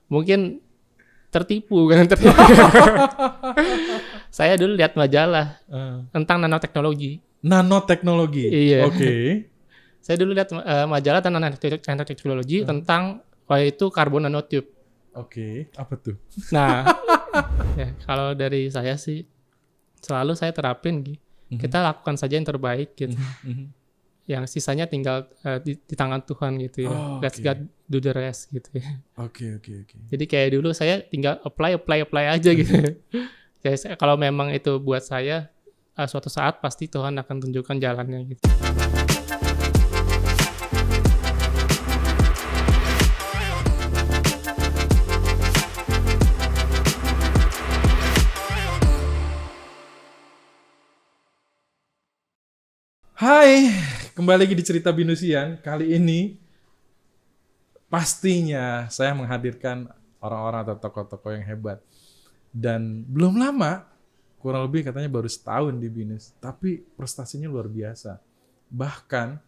Mungkin tertipu kan tertipu. Saya dulu lihat majalah tentang nanoteknologi. Nanoteknologi. Iya. Oke. Saya dulu lihat majalah tentang nanoteknologi tentang itu karbon nanotube. Oke, apa tuh? Nah, ya kalau dari saya sih selalu saya terapin gitu. Kita lakukan saja yang terbaik gitu. Yang sisanya tinggal di tangan Tuhan gitu ya. Let's God do the rest gitu ya. Oke. Jadi kayak dulu saya tinggal apply aja gitu. Jadi kalau memang itu buat saya suatu saat pasti Tuhan akan tunjukkan jalannya gitu. Hai, kembali lagi di Cerita Binusian. Kali ini pastinya saya menghadirkan orang-orang atau tokoh-tokoh yang hebat. Dan belum lama, kurang lebih katanya baru setahun di Binus, tapi prestasinya luar biasa. Bahkan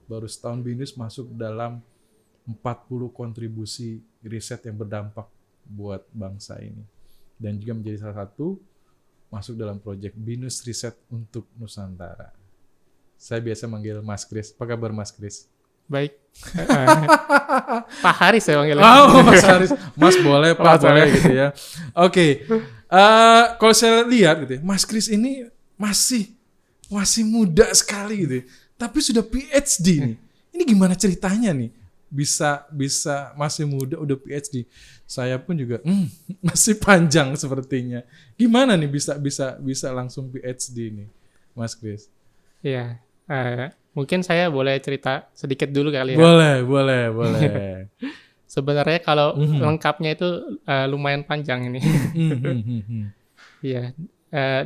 baru setahun Binus masuk dalam 40 kontribusi riset yang berdampak buat bangsa ini. Dan juga menjadi salah satu masuk dalam proyek Binus Riset untuk Nusantara. Saya biasa manggil Mas Kris. Apa kabar Mas Kris? Baik. Pak Haris saya panggilnya. Oh, Mas Haris. Mas boleh, Pak boleh gitu ya. Oke. Kalau saya lihat gitu ya, Mas Kris ini masih muda sekali gitu ya. Tapi sudah PhD nih. Ini gimana ceritanya nih? Bisa masih muda udah PhD. Saya pun juga masih panjang sepertinya. Gimana nih bisa langsung PhD nih, Mas Kris? Iya. Mungkin saya boleh cerita sedikit dulu kali ya. Boleh. Sebenarnya kalau lengkapnya itu lumayan panjang ini. Iya.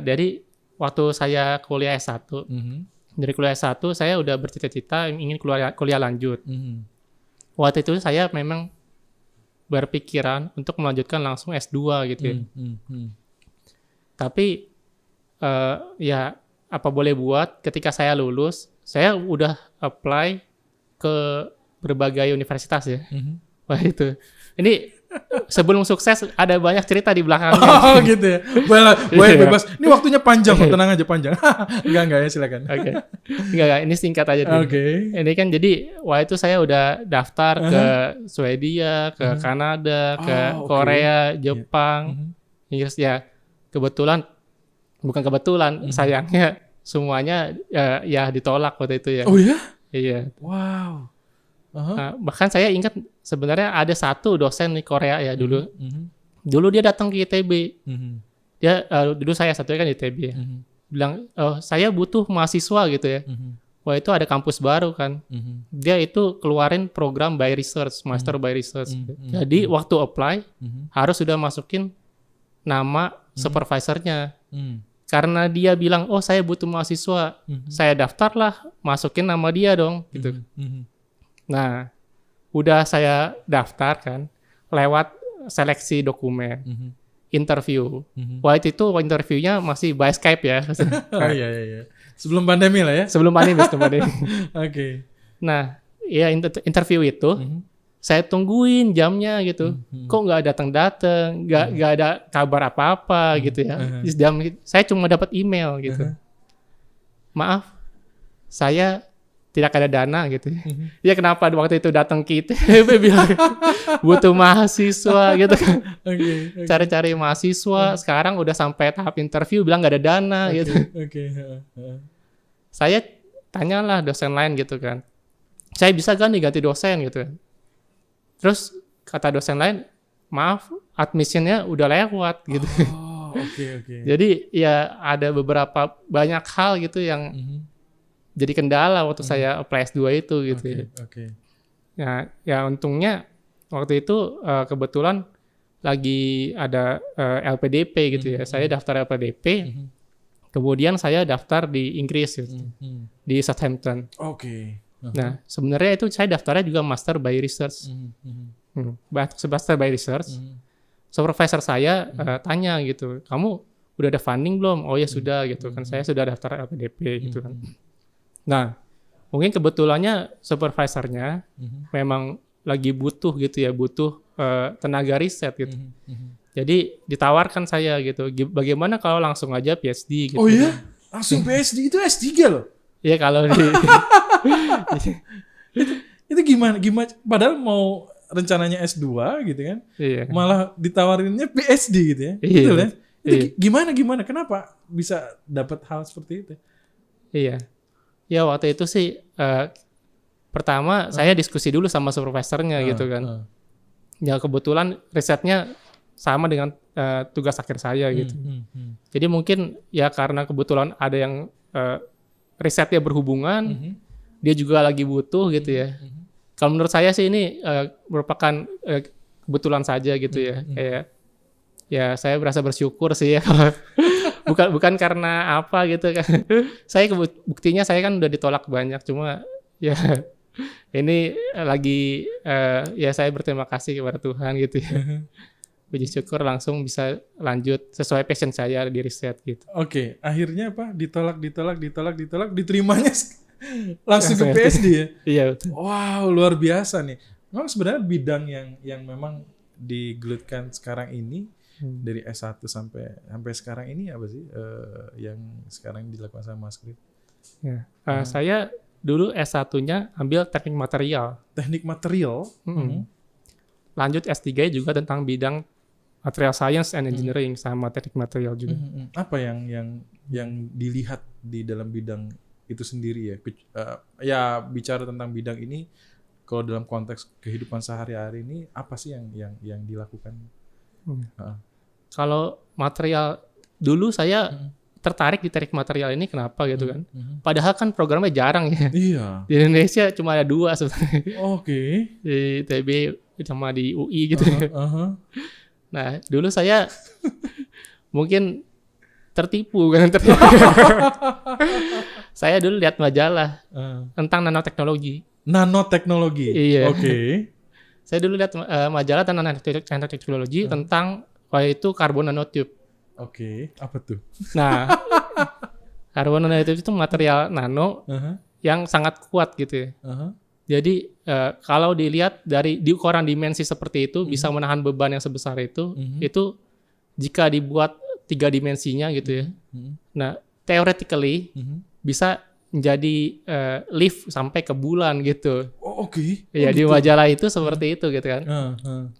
Dari waktu saya kuliah S1, dari kuliah S1 saya udah bercita-cita ingin kuliah lanjut. Waktu itu saya memang berpikiran untuk melanjutkan langsung S2 gitu ya. Tapi ya apa boleh buat, ketika saya lulus, saya udah apply ke berbagai universitas ya. Wah itu. Ini sebelum sukses ada banyak cerita di belakangnya. Oh gitu ya. Boleh bebas. Ini waktunya panjang, tenang aja panjang. Enggak ya, silakan. Oke. Enggak, ini singkat aja dulu. Oke. Ini kan jadi waktu itu saya udah daftar ke Swedia, ke Kanada, ke Korea, Jepang, Inggris ya. Bukan kebetulan, sayangnya semuanya ya ditolak waktu itu ya. Oh ya? Iya. Wow. Bahkan saya ingat sebenarnya ada satu dosen di Korea ya dulu. Dulu dia datang ke ITB. Dia dulu saya satunya kan di ITB ya. Bilang, saya butuh mahasiswa gitu ya. Wah itu ada kampus baru kan. Dia itu keluarin program by research, master by research. Jadi waktu apply harus sudah masukin nama supervisornya. Karena dia bilang, saya butuh mahasiswa, saya daftarlah, masukin nama dia dong, gitu. Nah, udah saya daftar kan, lewat seleksi dokumen, interview. Waktu itu interviewnya masih by Skype ya. Oh iya. Sebelum pandemi lah ya? Sebelum pandemi. Oke. Nah, ya interview itu, saya tungguin jamnya gitu. Kok nggak datang-datang, nggak ada kabar apa-apa gitu ya. Saya cuma dapat email gitu. Maaf, saya tidak ada dana gitu. Ya kenapa waktu itu datang ke ITB bilang butuh mahasiswa gitu kan. Cari-cari mahasiswa, sekarang udah sampai tahap interview bilang nggak ada dana gitu. Saya tanyalah dosen lain gitu kan. Saya bisa kan diganti dosen gitu kan. Terus kata dosen lain, maaf, admissionnya udah lewat gitu. Oke. Jadi ya ada banyak hal gitu yang jadi kendala waktu saya apply S2 itu gitu ya. Ya untungnya waktu itu kebetulan lagi ada LPDP gitu ya. Saya daftar LPDP, kemudian saya daftar di Inggris gitu, di Southampton. Nah, sebenarnya itu saya daftarnya juga Master by Research. Master by Research. Supervisor saya tanya gitu, kamu udah ada funding belum? Oh ya sudah gitu kan, saya sudah daftar LPDP gitu kan. Nah, mungkin kebetulannya supervisornya memang lagi butuh gitu ya, butuh tenaga riset gitu. Jadi ditawarkan saya gitu, bagaimana kalau langsung aja PhD gitu. Oh iya? Langsung PhD itu S3 loh? Iya kalau di Itu gimana? Padahal mau rencananya S2 gitu kan. iya. Malah ditawarinnya PhD gitu ya. Iya. Betul ya? Itu Iya. gimana? Kenapa bisa dapat hal seperti itu? Iya. Ya waktu itu sih pertama saya diskusi dulu sama supervisornya gitu kan. Ya kebetulan risetnya sama dengan tugas akhir saya gitu. Jadi mungkin ya karena kebetulan ada yang risetnya berhubungan, dia juga lagi butuh gitu ya. Kalau menurut saya sih ini merupakan kebetulan saja gitu ya. Kayak ya saya berasa bersyukur sih ya. bukan karena apa gitu kan. Saya buktinya saya kan udah ditolak banyak, cuma ya ini lagi ya saya berterima kasih kepada Tuhan gitu ya. Puji syukur langsung bisa lanjut sesuai passion saya di riset gitu. Oke, akhirnya apa? Ditolak, diterimanya langsung ke PhD ya? Iya betul. Wow, luar biasa nih. Memang sebenarnya bidang yang memang digelutkan sekarang ini dari S1 sampai sekarang ini apa sih yang sekarang dilakukan sama Mas Kris? Ya. Saya dulu S1-nya ambil teknik material. Teknik material. Lanjut S3 juga tentang bidang material science and engineering sama teknik material juga. Apa yang dilihat di dalam bidang itu sendiri ya? Ya bicara tentang bidang ini, kalau dalam konteks kehidupan sehari-hari ini apa sih yang dilakukan? Kalau material dulu saya tertarik di teknik material ini kenapa gitu kan? Padahal kan programnya jarang ya. Iya. Di Indonesia cuma ada 2 sebenarnya. Oke. Di ITB sama di UI gitu. Nah, dulu saya mungkin tertipu kan. Saya dulu lihat majalah tentang nanoteknologi. Nanoteknologi. Iya. Oke. Saya dulu lihat majalah tentang nanoteknologi tentang itu carbon nanotube. Oke, apa tuh? Nah, carbon nanotube itu material nano yang sangat kuat gitu ya. Jadi kalau dilihat dari ukuran dimensi seperti itu bisa menahan beban yang sebesar itu jika dibuat 3 dimensinya gitu ya. Nah, theoretically bisa menjadi lift sampai ke bulan gitu. Oh, oke. Ya di gitu. majalah itu seperti itu gitu kan.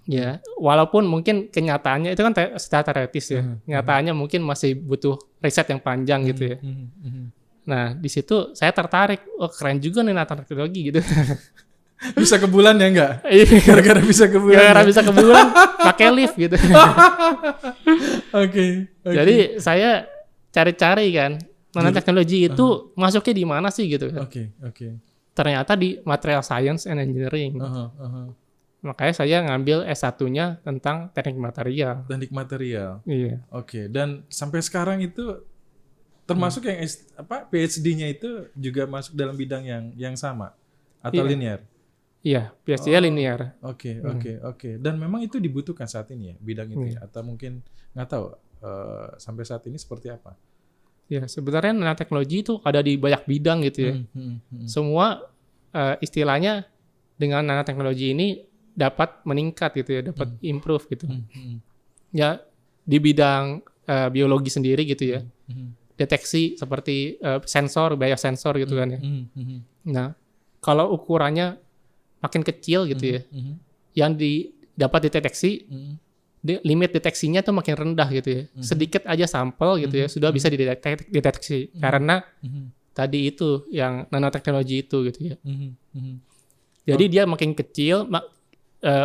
Ya, walaupun mungkin kenyataannya itu kan secara teoretis ya. Nyataannya mungkin masih butuh riset yang panjang gitu ya. Nah, di situ saya tertarik. Oh, keren juga nih nanoteknologi gitu. Bisa ke bulan ya enggak? Gara-gara bisa ke bulan. Gara-gara bisa ke bulan pakai lift gitu. Oke. Jadi saya cari-cari kan, nanoteknologi itu masuknya di mana sih gitu kan. Oke. Ternyata di material science and engineering. Makanya saya ngambil S1-nya tentang teknik material. Teknik material. Iya. Oke, dan sampai sekarang itu termasuk yang PhD-nya itu juga masuk dalam bidang yang sama atau linear? Iya, PhD-nya linear. Oke. Dan memang itu dibutuhkan saat ini ya, bidang itu ya? Atau mungkin nggak tahu sampai saat ini seperti apa? Ya, sebenarnya nanoteknologi itu ada di banyak bidang gitu ya. Semua istilahnya dengan nanoteknologi ini dapat meningkat gitu ya, dapat improve gitu. Ya, di bidang biologi sendiri gitu ya. Deteksi seperti sensor, biosensor gitu kan ya. Nah, kalau ukurannya makin kecil gitu ya, yang dapat dideteksi, limit deteksinya tuh makin rendah gitu ya. Sedikit aja sampel gitu ya, sudah bisa dideteksi. Karena tadi itu yang nanoteknologi itu gitu ya. Jadi dia makin kecil,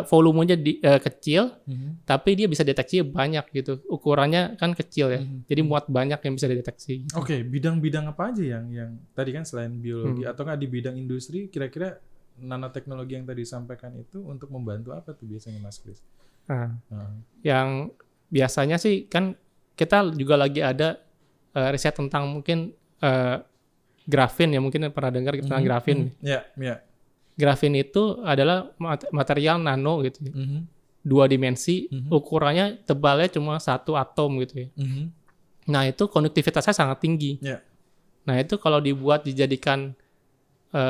volumenya kecil, tapi dia bisa deteksi banyak gitu. Ukurannya kan kecil ya, jadi muat banyak yang bisa dideteksi. Oke, bidang-bidang apa aja yang tadi kan selain biologi atau nggak di bidang industri, kira-kira nanoteknologi yang tadi disampaikan itu untuk membantu apa tuh biasanya Mas Kris? Yang biasanya sih kan kita juga lagi ada riset tentang mungkin grafin ya, mungkin pernah dengar tentang grafin. Iya. Grafin itu adalah material nano gitu ya. 2 dimensi, ukurannya tebalnya cuma 1 atom gitu ya. Nah itu konduktivitasnya sangat tinggi. Nah itu kalau dijadikan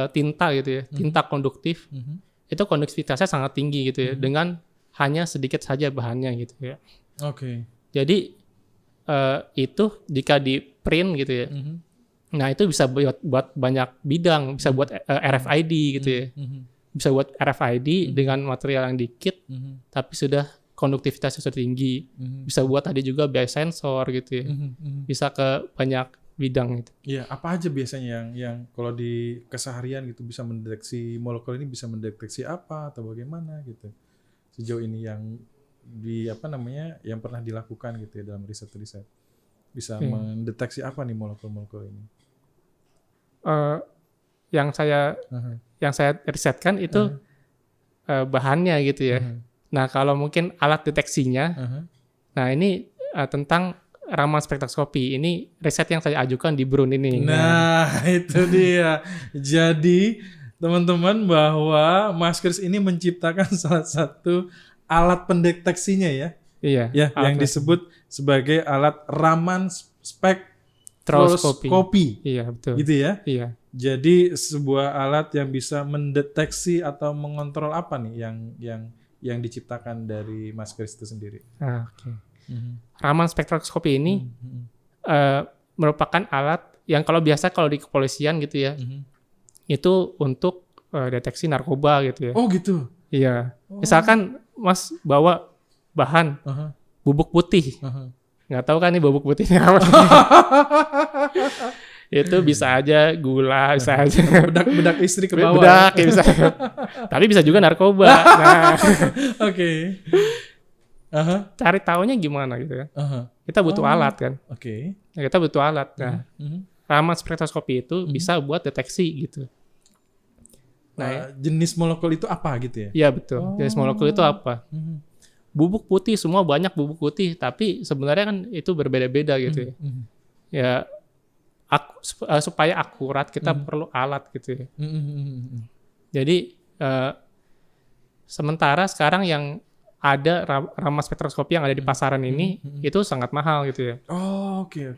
tinta gitu ya, tinta konduktif, itu konduktivitasnya sangat tinggi gitu ya, dengan hanya sedikit saja bahannya gitu ya. Oke. Jadi itu jika di print gitu ya, nah itu bisa buat banyak bidang, bisa buat RFID gitu ya, bisa buat RFID dengan material yang dikit, tapi sudah konduktivitasnya sudah tinggi, bisa buat tadi juga biosensor gitu ya, bisa ke banyak bidang gitu. Iya, apa aja biasanya yang kalau di keseharian gitu bisa mendeteksi molekul ini, bisa mendeteksi apa atau bagaimana gitu. Sejauh ini yang yang pernah dilakukan gitu ya dalam riset-riset. Bisa mendeteksi apa nih molekul-molekul ini? Yang saya risetkan itu bahannya gitu ya. Nah, kalau mungkin alat deteksinya, nah ini tentang Raman spektroskopi. Ini riset yang saya ajukan di BRUN ini. Nah, itu dia. Jadi, teman-teman, bahwa Mas Kris ini menciptakan salah satu alat pendeteksinya ya. Iya. Ya, yang disebut sebagai alat Raman spektroskopi. Iya, betul. Gitu ya. Iya. Jadi sebuah alat yang bisa mendeteksi atau mengontrol apa nih yang diciptakan dari Mas Kris itu sendiri. Oke. Raman spektroskopi ini merupakan alat yang kalau di kepolisian gitu ya, itu untuk deteksi narkoba gitu ya. Oh gitu. Iya. Misalkan Mas bawa bahan bubuk putih, nggak tahu kan nih bubuk putihnya apa. Itu bisa aja gula, bisa aja bedak istri ke bawah. Bedak ya bisa. Tapi bisa juga narkoba. Nah, oke. Cari taunya gimana gitu kan. Kita butuh alat kan. Oke. Nah, kita butuh alat. Nah, Raman spektroskopi itu bisa buat deteksi gitu. Nah, jenis molekul itu apa gitu ya? Iya betul. Jenis molekul itu apa? Bubuk putih, semua banyak bubuk putih, tapi sebenarnya kan itu berbeda-beda gitu ya. Ya supaya akurat kita perlu alat gitu ya. Jadi sementara sekarang yang ada Raman spektroskopi yang ada di pasaran ini itu sangat mahal gitu ya. Oh, oke.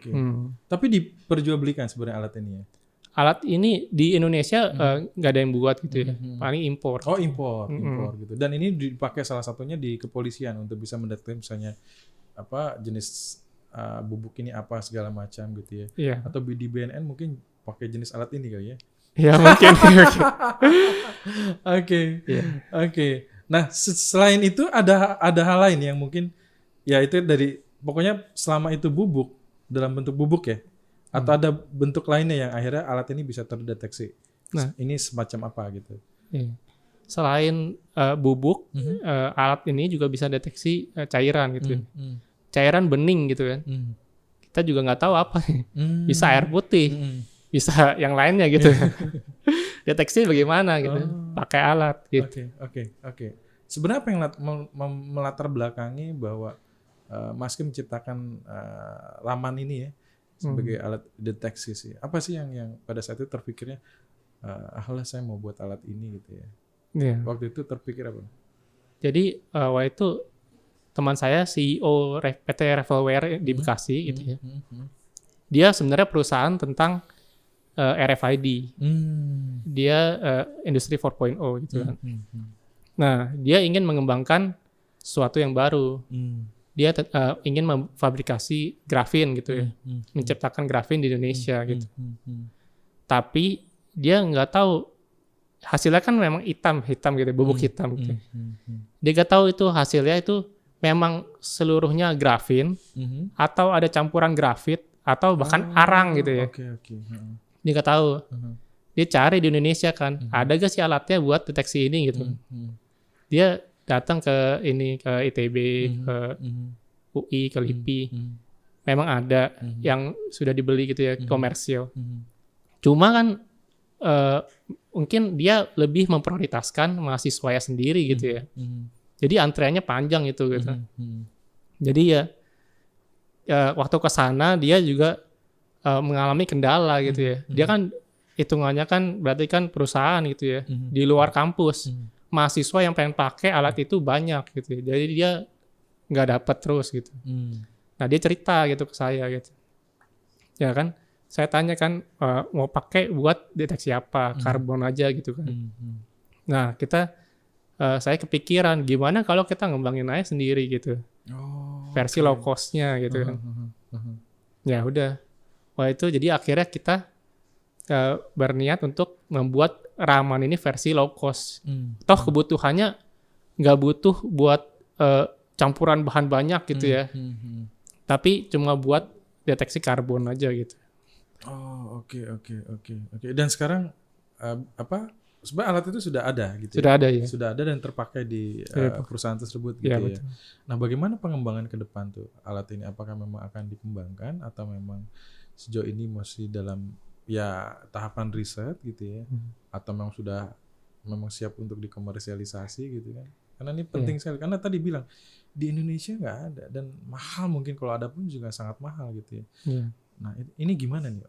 Tapi diperjualbelikan sebenarnya alat ini ya. Alat ini di Indonesia nggak ada yang buat gitu ya, paling impor. Oh impor gitu. Dan ini dipakai salah satunya di kepolisian untuk bisa mendeteksi misalnya apa jenis bubuk ini apa segala macam gitu ya. Iya. Atau di BNN mungkin pakai jenis alat ini kali ya. Iya mungkin. Oke. Nah selain itu ada hal lain yang mungkin ya itu dari pokoknya selama itu bubuk dalam bentuk bubuk ya. Atau ada bentuk lainnya yang akhirnya alat ini bisa terdeteksi. Nah, ini semacam apa gitu? Iya. Selain bubuk, alat ini juga bisa deteksi cairan gitu. Cairan bening gitu kan. Kita juga nggak tahu apa nih. Bisa air putih, bisa yang lainnya gitu. Deteksi bagaimana gitu? Pakai alat gitu. Oke. Sebenarnya apa yang melatar belakangi bahwa Mas Kim menciptakan Raman ini ya? Sebagai alat deteksi sih. Apa sih yang pada saat itu terpikirnya, saya mau buat alat ini gitu ya. Yeah. Waktu itu terpikir apa? Jadi waktu itu teman saya CEO PT Revelware di Bekasi gitu ya. Dia sebenarnya perusahaan tentang RFID. Dia industri 4.0 gitu kan. Nah, dia ingin mengembangkan sesuatu yang baru. Dia ingin memfabrikasi grafin gitu ya, menciptakan grafin di Indonesia gitu. Tapi dia nggak tahu hasilnya kan memang hitam gitu, bubuk hitam gitu. Dia nggak tahu itu hasilnya itu memang seluruhnya grafin atau ada campuran grafit atau bahkan arang gitu ya. Dia nggak tahu. Dia cari di Indonesia kan, ada gak sih alatnya buat deteksi ini gitu. Dia datang ke ITB, ke UI, ke LIPI. Memang ada yang sudah dibeli gitu ya, komersil. Cuma kan mungkin dia lebih memprioritaskan mahasiswanya sendiri gitu ya. Jadi antreannya panjang itu gitu. Jadi ya waktu ke sana dia juga mengalami kendala gitu ya. Dia kan hitungannya kan berarti kan perusahaan gitu ya, di luar kampus. Mahasiswa yang pengen pakai alat itu banyak gitu. Jadi dia nggak dapat terus gitu. Nah dia cerita gitu ke saya gitu. Ya kan, saya tanya kan mau pakai buat deteksi apa, karbon aja gitu kan. Nah kita saya kepikiran gimana kalau kita ngembangin aja sendiri gitu, versi low cost-nya gitu kan. Ya udah, itu jadi akhirnya kita berniat untuk membuat Raman ini versi low cost. Toh kebutuhannya nggak butuh buat campuran bahan banyak gitu ya, tapi cuma buat deteksi karbon aja gitu. Oke. Dan sekarang sebenarnya alat itu sudah ada gitu. Sudah ada ya. Sudah ada dan terpakai di perusahaan tersebut gitu ya. Betul. Nah, bagaimana pengembangan ke depan tuh alat ini? Apakah memang akan dikembangkan atau memang sejauh ini masih dalam tahapan riset gitu ya? Atau memang sudah siap untuk dikomersialisasi gitu kan? Karena ini penting sekali. Karena tadi bilang di Indonesia nggak ada dan mahal, mungkin kalau ada pun juga sangat mahal gitu ya. Nah, ini gimana nih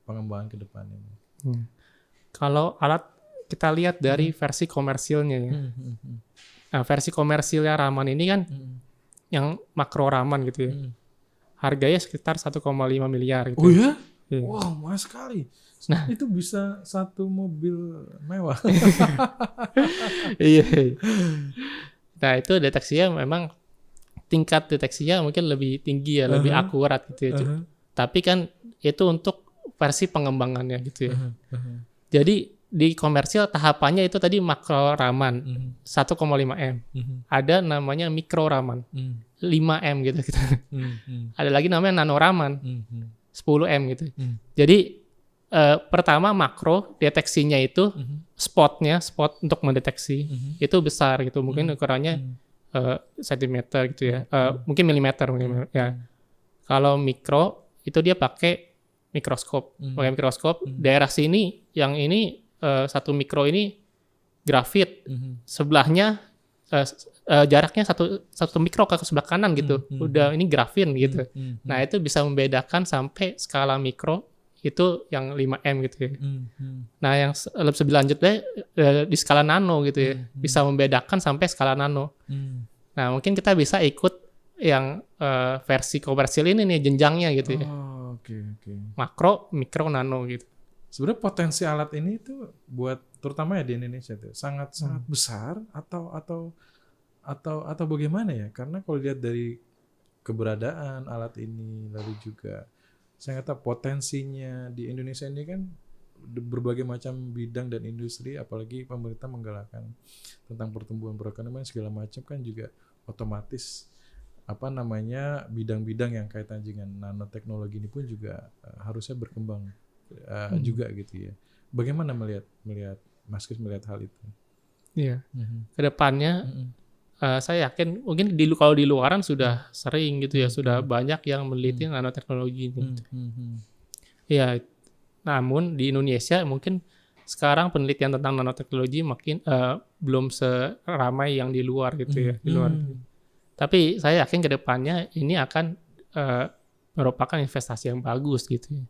pengembangan ke depan ini? Kalau alat kita lihat dari versi komersilnya ya. Nah, versi komersilnya Raman ini kan yang makro Raman gitu ya. Harganya sekitar 1,5 miliar gitu. Oh ya? Wow, mahal sekali. Nah, itu bisa satu mobil mewah. Iya. Nah, itu deteksinya memang tingkat deteksinya mungkin lebih tinggi ya, lebih akurat gitu ya. Tapi kan itu untuk versi pengembangannya gitu ya. Jadi di komersil tahapannya itu tadi makro Raman 1,5 M. Ada namanya mikro Raman 5 M gitu. Ada lagi namanya nano Raman 10 M gitu. Jadi pertama makro deteksinya itu spot untuk mendeteksi itu besar gitu. Mungkin ukurannya sentimeter gitu ya. Mungkin milimeter ya. Kalau mikro itu dia pakai mikroskop. Pakai mikroskop daerah sini yang ini 1 mikro ini grafit. Sebelahnya jaraknya satu mikro ke sebelah kanan gitu. Udah ini grafin gitu. Nah, itu bisa membedakan sampai skala mikro itu yang 5M gitu ya. Nah, yang lebih lanjut di skala nano gitu ya. Bisa membedakan sampai skala nano. Nah, mungkin kita bisa ikut yang versi komersil ini nih jenjangnya gitu ya. Oke. Makro, mikro, nano gitu. Sebenarnya potensi alat ini tuh buat terutama ya di Indonesia tuh sangat besar atau bagaimana ya? Karena kalau lihat dari keberadaan alat ini lalu juga saya kata potensinya di Indonesia ini kan berbagai macam bidang dan industri, apalagi pemerintah menggalakkan tentang pertumbuhan perekonomian segala macam kan juga otomatis bidang-bidang yang kaitan dengan nanoteknologi ini pun juga harusnya berkembang juga gitu ya. Bagaimana melihat Mas Kris melihat hal itu? Iya. Kedepannya saya yakin mungkin kalau di luaran sudah sering gitu ya, sudah banyak yang meneliti nanoteknologi ini. Iya. Namun di Indonesia mungkin sekarang penelitian tentang nanoteknologi makin belum seramai yang di luar gitu ya, di luar. Tapi saya yakin ke depannya ini akan merupakan investasi yang bagus gitu ya.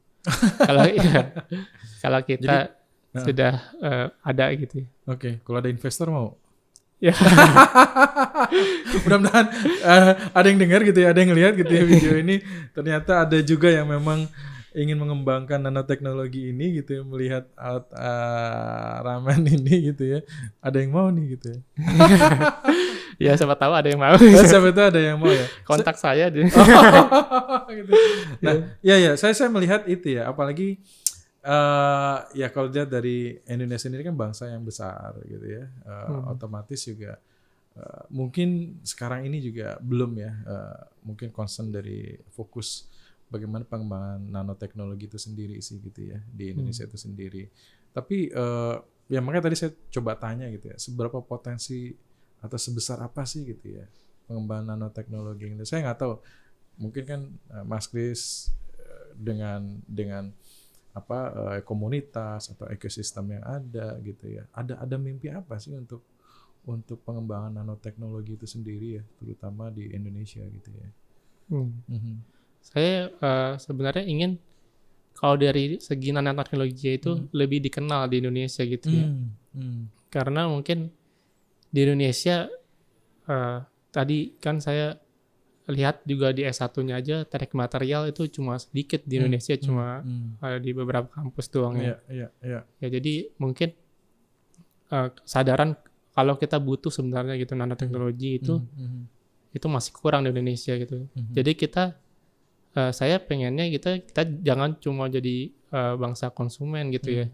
Kalau kita sudah ada gitu ya. Oke, kalau ada investor mau? Ya. Mudah-mudahan ada yang dengar gitu ya, ada yang lihat gitu ya video ini. Ternyata ada juga yang memang ingin mengembangkan nanoteknologi ini gitu ya, melihat alat Raman ini gitu ya. Ada yang mau nih gitu ya. Ya, siapa tahu ada yang mau. Siapa tahu ada yang mau ya. Kontak saya di. Gitu. Nah, ya saya melihat itu ya, apalagi ya kalau lihat dari Indonesia sendiri kan bangsa yang besar gitu ya. Otomatis juga mungkin sekarang ini juga belum ya, mungkin concern dari fokus bagaimana pengembangan nanoteknologi itu sendiri sih gitu ya di Indonesia itu sendiri. Tapi ya makanya tadi saya coba tanya gitu ya, seberapa potensi atau sebesar apa sih gitu ya pengembangan nanoteknologi ini. Saya nggak tahu, mungkin kan Mas Kris dengan komunitas atau ekosistem yang ada gitu ya, ada mimpi apa sih untuk pengembangan nanoteknologi itu sendiri ya, terutama di Indonesia gitu ya. Saya sebenarnya ingin kalau dari segi nanoteknologi itu lebih dikenal di Indonesia gitu ya. Karena mungkin di Indonesia tadi kan saya lihat juga di S1-nya aja teknik material itu cuma sedikit di Indonesia, cuma di beberapa kampus doang ya. Iya. Ya jadi mungkin kesadaran kalau kita butuh sebenarnya gitu nanoteknologi itu masih kurang di Indonesia gitu. Jadi saya pengennya kita jangan cuma jadi bangsa konsumen gitu ya.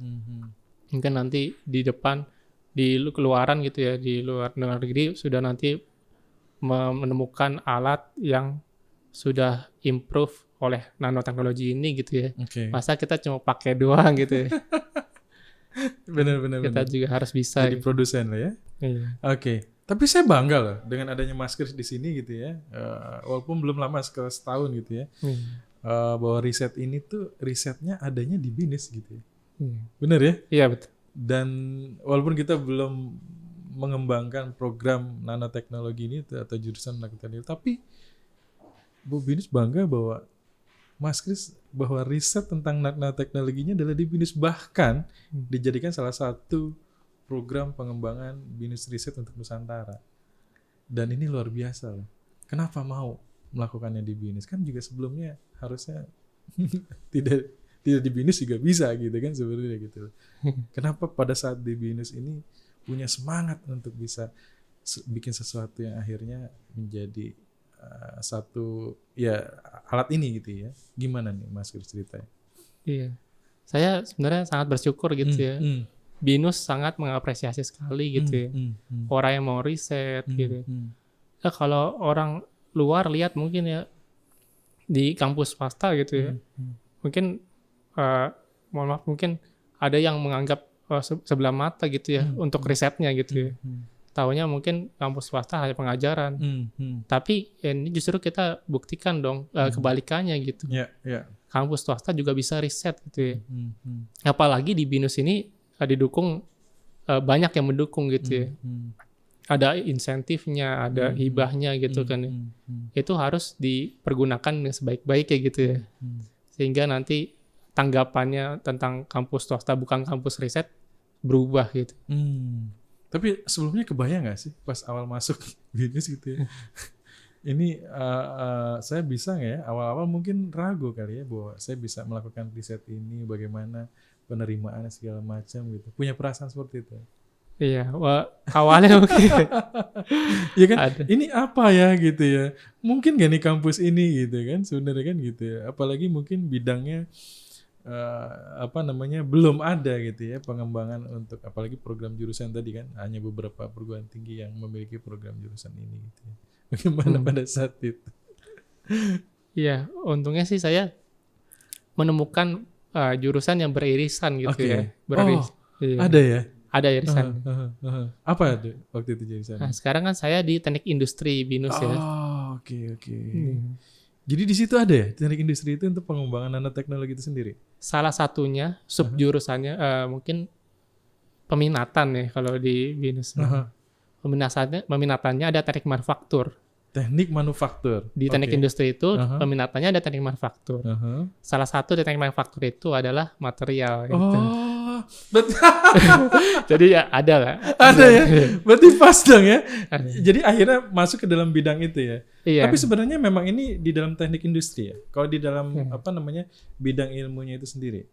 Mungkin nanti di depan di keluaran gitu ya, di luar negeri sudah nanti menemukan alat yang sudah improve oleh nanoteknologi ini gitu ya. Masa kita cuma pakai doang gitu ya. Benar. Kita juga harus bisa jadi gitu. produsen lah ya. Iya. Oke. Tapi saya bangga loh dengan adanya Maskers di sini gitu ya. Walaupun belum lama setahun gitu ya. Bahwa risetnya adanya di BINUS gitu ya. Benar ya? Iya betul. Dan walaupun kita belum mengembangkan program nanoteknologi ini atau jurusan nanoteknologi, tapi Bu BINUS bangga bahwa Maskers bahwa riset tentang nanoteknologinya adalah di BINUS, bahkan dijadikan salah satu program pengembangan BINUS riset untuk Nusantara. Dan ini luar biasa loh. Kenapa mau melakukannya di BINUS? Kan juga sebelumnya harusnya tidak di BINUS juga bisa gitu kan sebenarnya gitu. Kenapa pada saat di BINUS ini punya semangat untuk bisa bikin sesuatu yang akhirnya menjadi satu ya alat ini gitu ya. Gimana nih Mas Kris ceritanya? Iya. Saya sebenarnya sangat bersyukur gitu ya. BINUS sangat mengapresiasi sekali gitu ya. Orang yang mau riset gitu. Ya, kalau orang luar lihat mungkin ya di kampus swasta gitu ya. Mungkin mohon maaf mungkin ada yang menganggap sebelah mata gitu ya untuk risetnya gitu ya. Taunya mungkin kampus swasta hanya pengajaran. Tapi ini justru kita buktikan dong kebalikannya gitu. Kampus swasta juga bisa riset gitu ya. Apalagi di BINUS ini didukung banyak yang mendukung gitu ya. Ada insentifnya, ada hibahnya gitu kan ya. Itu harus dipergunakan dengan sebaik-baiknya gitu ya. Sehingga nanti tanggapannya tentang kampus swasta bukan kampus riset berubah gitu. Tapi sebelumnya kebayang nggak sih pas awal masuk BINUS gitu ya? Ini saya bisa nggak ya? Awal-awal mungkin ragu kali ya bahwa saya bisa melakukan riset ini, bagaimana penerimaan segala macam gitu. Punya perasaan seperti itu? Iya, awalnya mungkin. Ya kan? Ada. Ini apa ya gitu ya? Mungkin nggak nih kampus ini gitu kan? Sebenarnya kan gitu ya. Apalagi mungkin bidangnya belum ada gitu ya pengembangan untuk apalagi program jurusan tadi kan hanya beberapa perguruan tinggi yang memiliki program jurusan ini gitu ya. Bagaimana pada saat itu? Iya, untungnya sih saya menemukan jurusan yang beririsan gitu ya. Iya. Ada ya? Ada irisan. Apa itu waktu itu jurusan? Nah, sekarang kan saya di teknik industri BINUS ya. Oke. Jadi di situ ada ya teknik industri itu untuk pengembangan nanoteknologi itu sendiri? Salah satunya subjurusannya mungkin peminatan ya kalau di BINUS. Peminatannya ada teknik manufaktur. Teknik manufaktur. Di teknik industri itu peminatannya ada teknik manufaktur. Salah satu teknik manufaktur itu adalah material. Gitu. Jadi ya ada lah. Ada ya. Berarti pas dong ya. Jadi akhirnya masuk ke dalam bidang itu ya. Iya. Tapi sebenarnya memang ini di dalam teknik industri ya. Kalau di dalam bidang ilmunya itu sendiri.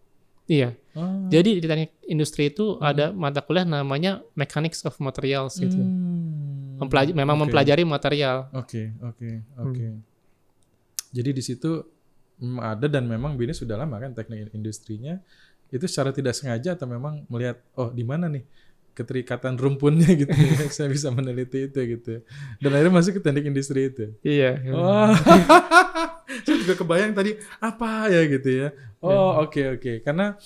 Iya. Jadi di teknik industri itu ada mata kuliah namanya Mechanics of Materials gitu. Mempelajari material. Oke. Jadi di situ ada dan memang BINUS sudah lama kan teknik industrinya itu secara tidak sengaja atau memang melihat di mana nih keterikatan rumpunnya gitu ya. Saya bisa meneliti itu gitu. Dan akhirnya masuk ke teknik industri itu. Iya. Saya juga kebayang tadi apa ya gitu ya. Oke. Karena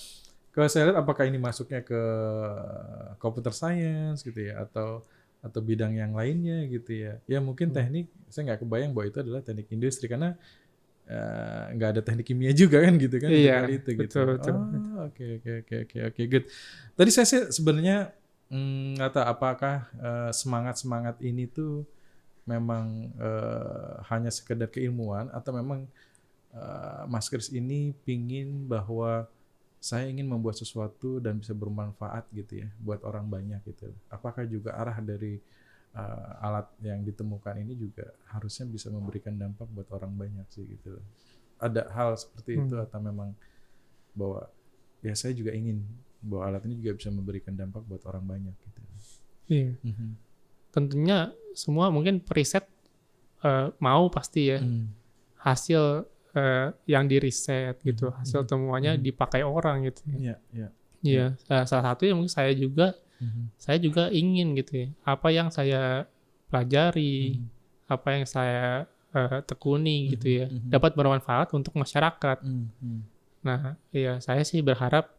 kalau saya lihat apakah ini masuknya ke computer science gitu ya atau bidang yang lainnya gitu ya. Ya mungkin teknik saya nggak kebayang bahwa itu adalah teknik industri karena nggak ada teknik kimia juga kan gitu kan. Iya, itu betul, gitu. Oke, good. Tadi saya sih sebenarnya nggak tahu apakah semangat ini tuh memang hanya sekedar keilmuan atau memang Mas Kris ini pingin bahwa saya ingin membuat sesuatu dan bisa bermanfaat gitu ya buat orang banyak gitu. Apakah juga arah dari alat yang ditemukan ini juga harusnya bisa memberikan dampak buat orang banyak sih gitu. Ada hal seperti itu atau memang bahwa ya saya juga ingin bahwa alat ini juga bisa memberikan dampak buat orang banyak gitu. Iya. Tentunya semua mungkin periset mau pasti ya hasil yang di riset gitu, hasil temuannya dipakai orang gitu ya. Iya, salah satu yang mungkin saya juga ingin gitu ya, apa yang saya pelajari, apa yang saya tekuni gitu ya, dapat bermanfaat untuk masyarakat. Nah, ya saya sih berharap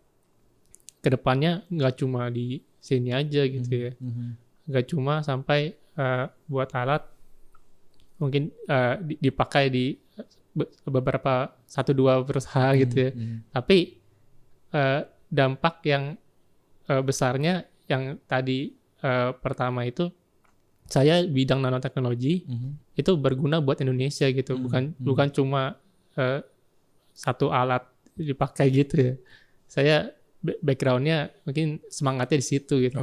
kedepannya nggak cuma di sini aja gitu ya, nggak cuma sampai buat alat mungkin dipakai di beberapa 1-2 perusahaan gitu ya, tapi dampak yang besarnya yang tadi pertama itu saya bidang nanoteknologi itu berguna buat Indonesia gitu, bukan cuma satu alat dipakai gitu ya. Saya backgroundnya mungkin semangatnya di situ gitu.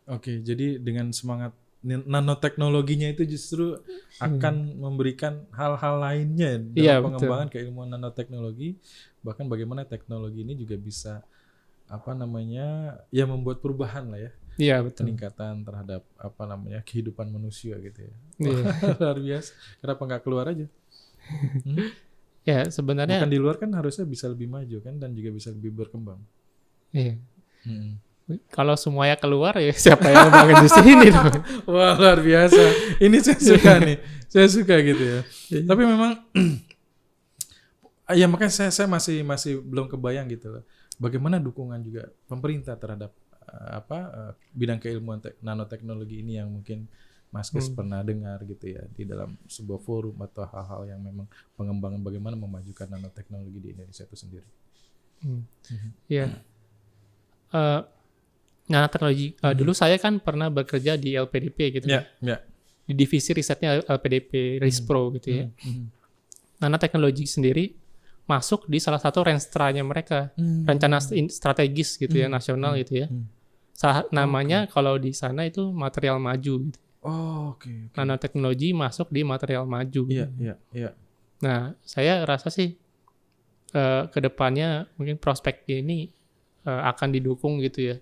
Oke. Jadi dengan semangat nanoteknologinya itu justru akan memberikan hal-hal lainnya dalam pengembangan keilmuan nanoteknologi, bahkan bagaimana teknologi ini juga bisa membuat perubahan lah ya. Iya, betul. Peningkatan terhadap kehidupan manusia gitu ya. Luar biasa. Kenapa nggak keluar aja? Ya sebenarnya bukan di luar kan harusnya bisa lebih maju kan, dan juga bisa lebih berkembang. Iya. Kalau semuanya keluar ya siapa yang bangun di sini dong? Wah, luar biasa. Ini saya suka nih. Saya suka gitu ya. Tapi memang ya makanya saya masih belum kebayang gitu loh. Bagaimana dukungan juga pemerintah terhadap bidang keilmuan nanoteknologi ini yang mungkin Mas Kris pernah dengar gitu ya di dalam sebuah forum atau hal-hal yang memang pengembangan bagaimana memajukan nanoteknologi di Indonesia itu sendiri. Iya. Nanoteknologi dulu saya kan pernah bekerja di LPDP gitu. Di divisi risetnya LPDP Rispro gitu ya. Nanoteknologi sendiri masuk di salah satu renstranya mereka, rencana strategis gitu ya, nasional gitu ya. Namanya kalau di sana itu material maju gitu. Oke. Nanoteknologi masuk di material maju. Iya. Nah, saya rasa sih kedepannya mungkin prospek ini akan didukung gitu ya.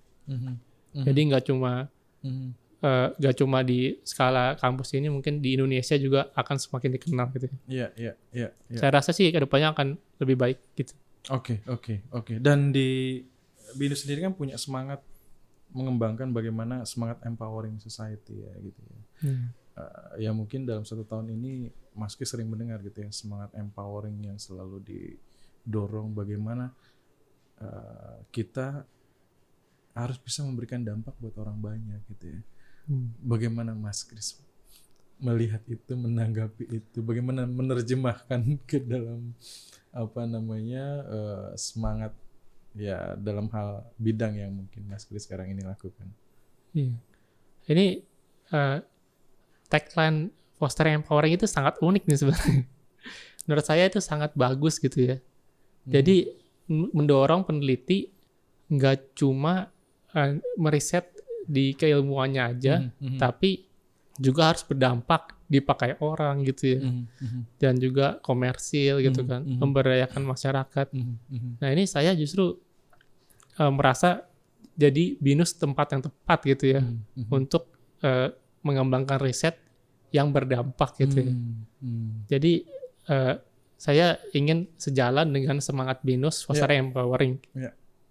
Jadi nggak cuma di skala kampus ini, mungkin di Indonesia juga akan semakin dikenal gitu. Iya. Saya rasa sih kedepannya akan lebih baik gitu. Oke. Dan di BINUS sendiri kan punya semangat mengembangkan bagaimana semangat empowering society ya gitu ya. Ya mungkin dalam 1 tahun ini Mas Kris sering mendengar gitu ya, semangat empowering yang selalu didorong, bagaimana kita harus bisa memberikan dampak buat orang banyak gitu ya. Bagaimana Mas Kris melihat itu, menanggapi itu, bagaimana menerjemahkan ke dalam semangat ya dalam hal bidang yang mungkin Mas Kris sekarang ini lakukan. Iya. Ini tagline fostering empowering itu sangat unik nih sebenarnya. Menurut saya itu sangat bagus gitu ya. Jadi mendorong peneliti nggak cuma meriset di keilmuannya aja, tapi juga harus berdampak, dipakai orang gitu ya. Dan juga komersil gitu kan, memberdayakan masyarakat. Nah ini saya justru merasa jadi BINUS tempat yang tepat gitu ya, untuk mengembangkan riset yang berdampak gitu ya. Jadi saya ingin sejalan dengan semangat BINUS fostering empowering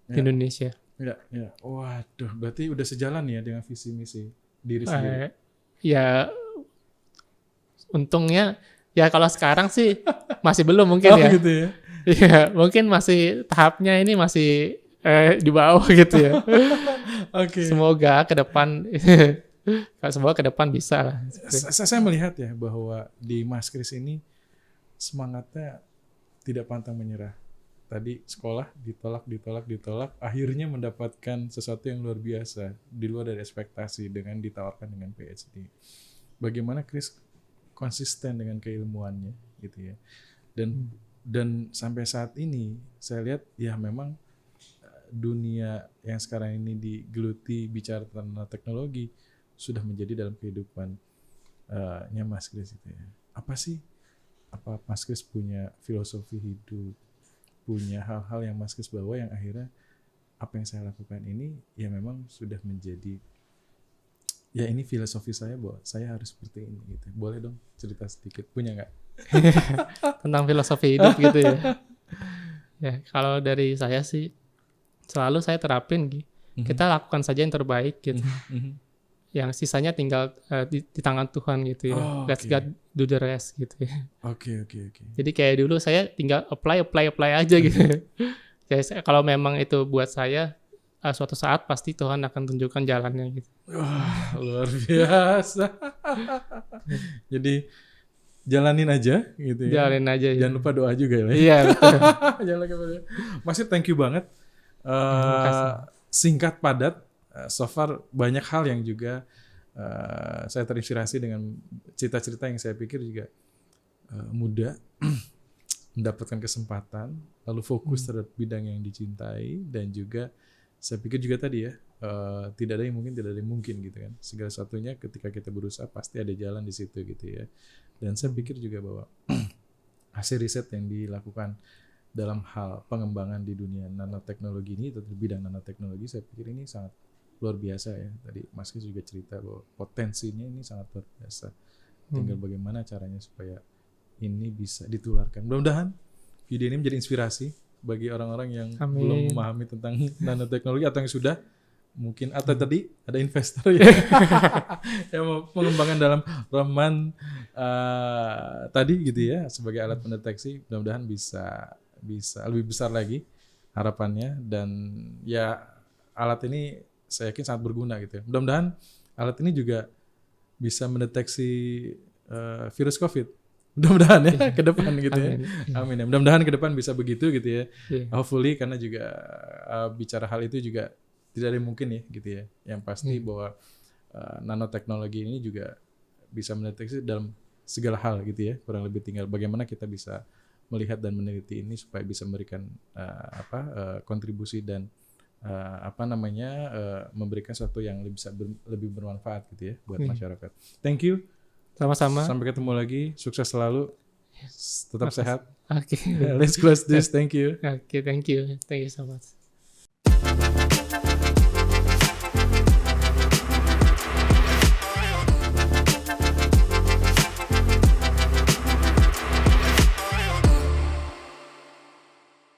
di Indonesia. Ya. Waduh, berarti udah sejalan ya dengan visi misi diri sendiri. Ya untungnya ya kalau sekarang sih masih belum mungkin ya. Gitu ya. Iya, mungkin masih tahapnya ini masih di bawah gitu ya. Semoga ke depan bisa lah. Saya melihat ya bahwa di Mas Kris ini semangatnya tidak pantang menyerah. Tadi sekolah ditolak, akhirnya mendapatkan sesuatu yang luar biasa di luar dari ekspektasi dengan ditawarkan dengan PhD. Bagaimana Kris konsisten dengan keilmuannya gitu ya. Dan sampai saat ini saya lihat ya memang dunia yang sekarang ini digeluti bicara tentang teknologi sudah menjadi dalam kehidupannya Mas Kris itu ya. Apa Mas Kris punya filosofi hidup, punya hal-hal yang Mas Kris bawa yang akhirnya apa yang saya lakukan ini ya memang sudah menjadi ya ini filosofi saya bahwa saya harus seperti ini gitu. Boleh dong cerita sedikit, punya nggak? Tentang filosofi hidup gitu ya. Ya, kalau dari saya sih selalu saya terapin gitu. Kita lakukan saja yang terbaik gitu. Yang sisanya tinggal di tangan Tuhan gitu ya. Let God do the rest gitu ya. Oke. Jadi kayak dulu saya tinggal apply aja gitu. Jadi kalau memang itu buat saya suatu saat pasti Tuhan akan tunjukkan jalannya gitu. Wah, luar biasa. Jadi jalanin aja gitu ya. Jalanin aja. Jangan lupa doa juga ya. Iya betul. Jangan lupa doa. Masih thank you banget. Singkat padat. So far banyak hal yang juga saya terinspirasi dengan cerita-cerita yang saya pikir juga mudah mendapatkan kesempatan, lalu fokus terhadap bidang yang dicintai, dan juga saya pikir juga tadi ya tidak ada yang mungkin gitu kan. Segala sesuatunya ketika kita berusaha pasti ada jalan di situ gitu ya. Dan saya pikir juga bahwa hasil riset yang dilakukan dalam hal pengembangan di dunia nanoteknologi ini atau di bidang nanoteknologi, saya pikir ini sangat luar biasa ya. Tadi Mas Kris juga cerita bahwa potensinya ini sangat luar biasa. Tinggal bagaimana caranya supaya ini bisa ditularkan. Mudah-mudahan video ini menjadi inspirasi bagi orang-orang yang belum memahami tentang nanoteknologi atau yang sudah mungkin, atau tadi ada investor yang mau pengembangan dalam Raman tadi gitu ya sebagai alat pendeteksi. Mudah-mudahan bisa lebih besar lagi harapannya, dan ya alat ini saya yakin sangat berguna gitu ya. Mudah-mudahan alat ini juga bisa mendeteksi virus COVID. Mudah-mudahan ya ke depan gitu ya. Amin ya. Mudah-mudahan ke depan bisa begitu gitu ya. Hopefully, karena juga bicara hal itu juga tidak ada yang mungkin ya gitu ya. Yang pasti bahwa nanoteknologi ini juga bisa mendeteksi dalam segala hal gitu ya. Kurang lebih tinggal bagaimana kita bisa melihat dan meneliti ini supaya bisa memberikan kontribusi dan memberikan sesuatu yang lebih bermanfaat gitu ya buat masyarakat. Thank you. Sama-sama. Sampai ketemu lagi. Sukses selalu. Tetap sehat. Oke. Let's close this. Thank you. Oke, thank you. Thank you so much.